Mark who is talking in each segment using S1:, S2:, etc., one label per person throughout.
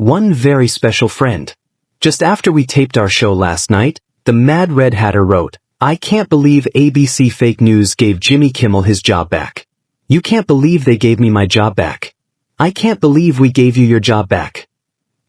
S1: one very special friend. Just after we taped our show last night, the Mad Red Hatter wrote, "I can't believe ABC Fake News gave Jimmy Kimmel his job back. You can't believe they gave me my job back. I can't believe we gave you your job back."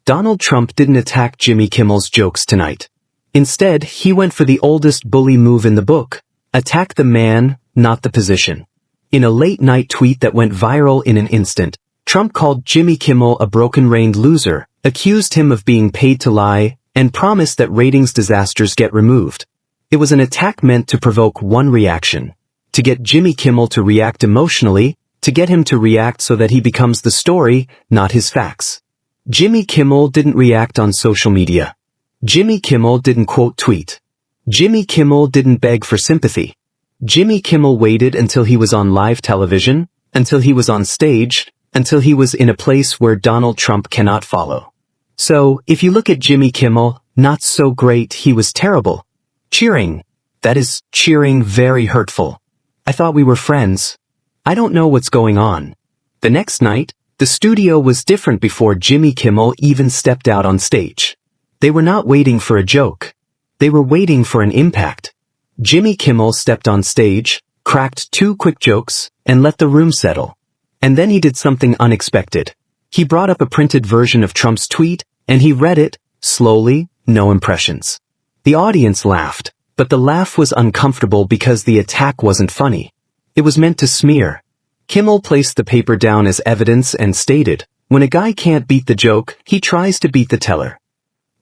S1: Donald Trump didn't attack Jimmy Kimmel's jokes tonight. Instead, he went for the oldest bully move in the book: attack the man, not the position. In a late-night tweet that went viral in an instant, Trump called Jimmy Kimmel a broken-reined loser, accused him of being paid to lie, and promised that ratings disasters get removed. It was an attack meant to provoke one reaction: to get Jimmy Kimmel to react emotionally, to get him to react so that he becomes the story, not his facts. Jimmy Kimmel didn't react on social media. Jimmy Kimmel didn't quote tweet. Jimmy Kimmel didn't beg for sympathy. Jimmy Kimmel waited until he was on live television, until he was on stage, until he was in a place where Donald Trump cannot follow. So, if you look at Jimmy Kimmel, not so great, he was terrible. Cheering. That is, cheering very hurtful. I thought we were friends. I don't know what's going on. The next night, the studio was different before Jimmy Kimmel even stepped out on stage. They were not waiting for a joke. They were waiting for an impact. Jimmy Kimmel stepped on stage, cracked 2 quick jokes, and let the room settle. And then he did something unexpected. He brought up a printed version of Trump's tweet, and he read it, slowly, no impressions. The audience laughed, but the laugh was uncomfortable because the attack wasn't funny. It was meant to smear. Kimmel placed the paper down as evidence and stated, "When a guy can't beat the joke, he tries to beat the teller."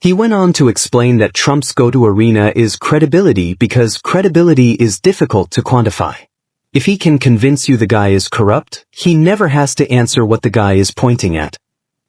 S1: He went on to explain that Trump's go-to arena is credibility because credibility is difficult to quantify. If he can convince you the guy is corrupt, he never has to answer what the guy is pointing at.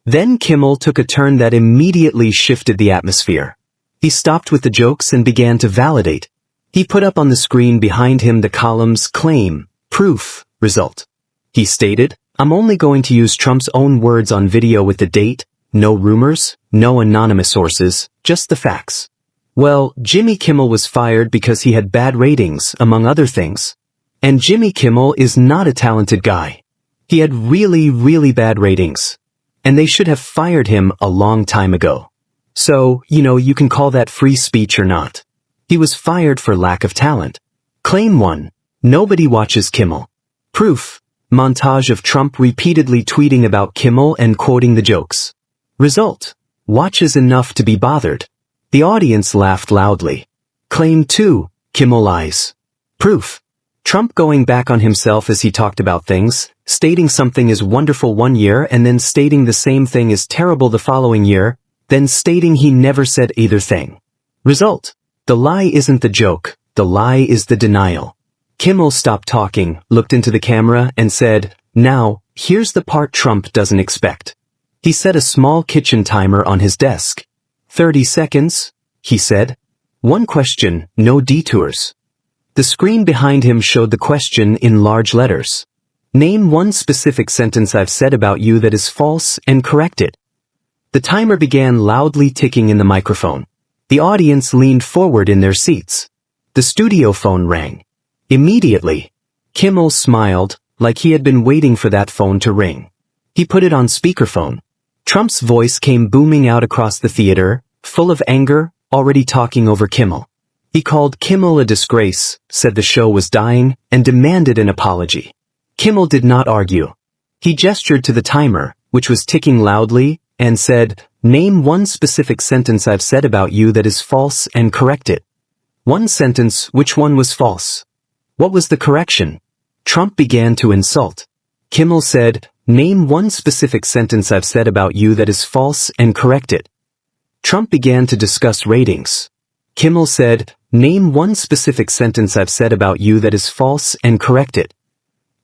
S1: Then Kimmel took a turn that immediately shifted the atmosphere. He stopped with the jokes and began to validate. He put up on the screen behind him the columns claim, proof, result. He stated, "I'm only going to use Trump's own words on video with the date, no rumors, no anonymous sources, just the facts." Well, Jimmy Kimmel was fired because he had bad ratings, among other things. And Jimmy Kimmel is not a talented guy. He had really bad ratings. And they should have fired him a long time ago. So, you can call that free speech or not. He was fired for lack of talent. Claim 1. Nobody watches Kimmel. Proof. Montage of Trump repeatedly tweeting about Kimmel and quoting the jokes. Result. Watches enough to be bothered. The audience laughed loudly. Claim 2. Kimmel lies. Proof. Trump going back on himself as he talked about things, stating something is wonderful one year and then stating the same thing is terrible the following year, then stating he never said either thing. Result. The lie isn't the joke, the lie is the denial. Kimmel stopped talking, looked into the camera, and said, "Now, here's the part Trump doesn't expect." He set a small kitchen timer on his desk. 30 seconds, he said. One question, no detours. The screen behind him showed the question in large letters. Name one specific sentence I've said about you that is false and correct it. The timer began loudly ticking in the microphone. The audience leaned forward in their seats. The studio phone rang. Immediately, Kimmel smiled, like he had been waiting for that phone to ring. He put it on speakerphone. Trump's voice came booming out across the theater, full of anger, already talking over Kimmel. He called Kimmel a disgrace, said the show was dying, and demanded an apology. Kimmel did not argue. He gestured to the timer, which was ticking loudly, and said, "Name one specific sentence I've said about you that is false and correct it." One sentence, which one was false? What was the correction? Trump began to insult. Kimmel said, "Name one specific sentence I've said about you that is false and correct it." Trump began to discuss ratings. Kimmel said, "Name one specific sentence I've said about you that is false and correct it."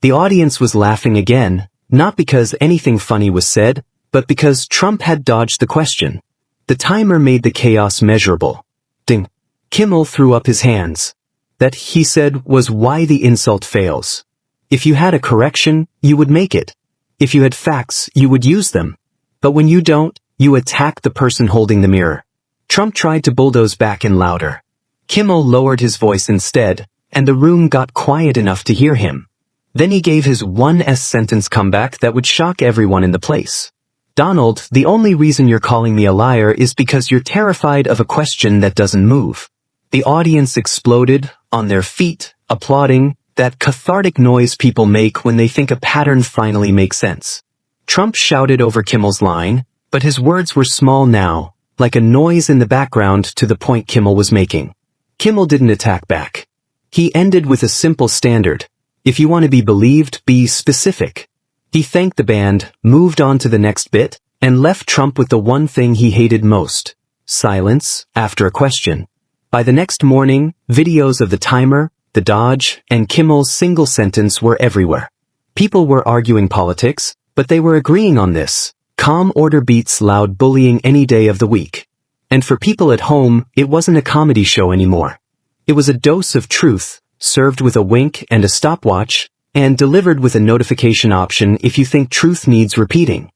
S1: The audience was laughing again, not because anything funny was said, but because Trump had dodged the question. The timer made the chaos measurable. Ding. Kimmel threw up his hands. That, he said, was why the insult fails. If you had a correction, you would make it. If you had facts, you would use them. But when you don't, you attack the person holding the mirror. Trump tried to bulldoze back in louder. Kimmel lowered his voice instead, and the room got quiet enough to hear him. Then he gave his one sentence comeback that would shock everyone in the place. Donald, the only reason you're calling me a liar is because you're terrified of a question that doesn't move. The audience exploded, on their feet, applauding, that cathartic noise people make when they think a pattern finally makes sense. Trump shouted over Kimmel's line, but his words were small now, like a noise in the background to the point Kimmel was making. Kimmel didn't attack back. He ended with a simple standard. If you want to be believed, be specific. He thanked the band, moved on to the next bit, and left Trump with the one thing he hated most: silence after a question. By the next morning, videos of the timer, the dodge, and Kimmel's single sentence were everywhere. People were arguing politics, but they were agreeing on this: calm order beats loud bullying any day of the week. And for people at home, it wasn't a comedy show anymore. It was a dose of truth, served with a wink and a stopwatch, and delivered with a notification option if you think truth needs repeating.